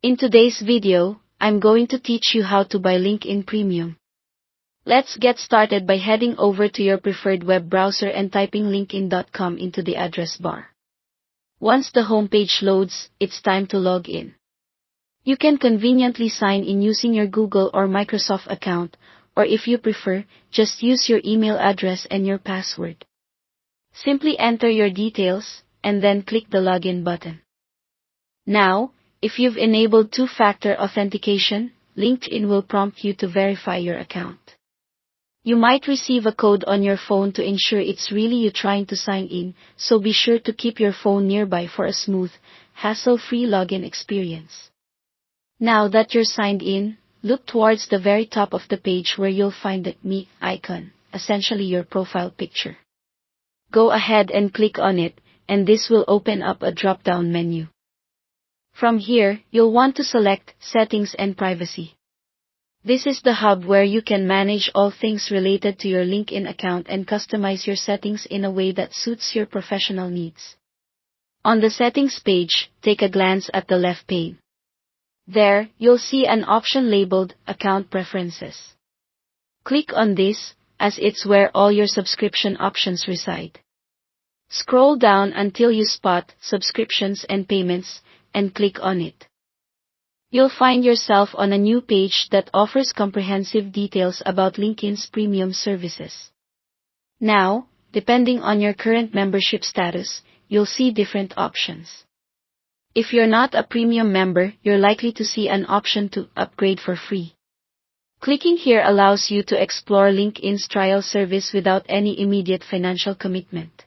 In today's video, I'm going to teach you how to buy LinkedIn Premium. Let's get started by heading over to your preferred web browser and typing linkedin.com into the address bar. Once the homepage loads, it's time to log in. You can conveniently sign in using your Google or Microsoft account, or if you prefer, just use your email address and your password. Simply enter your details, and then click the login button. Now, if you've enabled two-factor authentication, LinkedIn will prompt you to verify your account. You might receive a code on your phone to ensure it's really you trying to sign in, so be sure to keep your phone nearby for a smooth, hassle-free login experience. Now that you're signed in, look towards the very top of the page where you'll find the Me icon, essentially your profile picture. Go ahead and click on it, and this will open up a drop-down menu. From here, you'll want to select Settings and Privacy. This is the hub where you can manage all things related to your LinkedIn account and customize your settings in a way that suits your professional needs. On the Settings page, take a glance at the left pane. There, you'll see an option labeled Account Preferences. Click on this, as it's where all your subscription options reside. Scroll down until you spot Subscriptions and Payments, and click on it. You'll find yourself on a new page that offers comprehensive details about LinkedIn's premium services. Now, depending on your current membership status, you'll see different options. If you're not a premium member, you're likely to see an option to upgrade for free. Clicking here allows you to explore LinkedIn's trial service without any immediate financial commitment.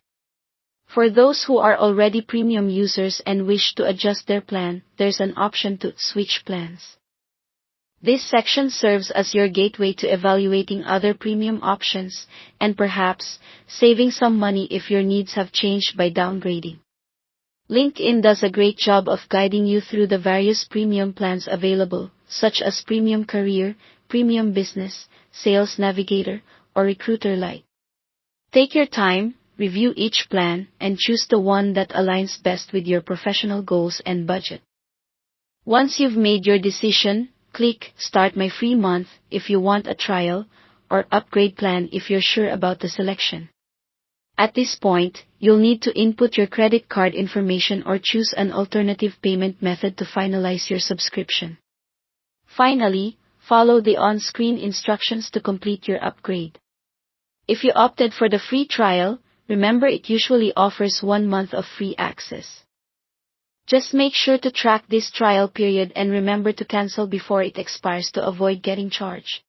For those who are already premium users and wish to adjust their plan, there's an option to switch plans. This section serves as your gateway to evaluating other premium options, and perhaps, saving some money if your needs have changed by downgrading. LinkedIn does a great job of guiding you through the various premium plans available, such as Premium Career, Premium Business, Sales Navigator, or Recruiter Lite. Take your time, review each plan, and choose the one that aligns best with your professional goals and budget. Once you've made your decision, click Start My Free Month if you want a trial, or Upgrade Plan if you're sure about the selection. At this point, you'll need to input your credit card information or choose an alternative payment method to finalize your subscription. Finally, follow the on-screen instructions to complete your upgrade. If you opted for the free trial, remember it usually offers 1 month of free access. Just make sure to track this trial period and remember to cancel before it expires to avoid getting charged.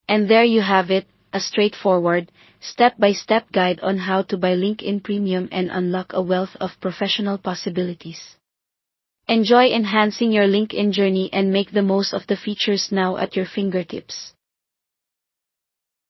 And there you have it, a straightforward, step-by-step guide on how to buy LinkedIn Premium and unlock a wealth of professional possibilities. Enjoy enhancing your LinkedIn journey and make the most of the features now at your fingertips.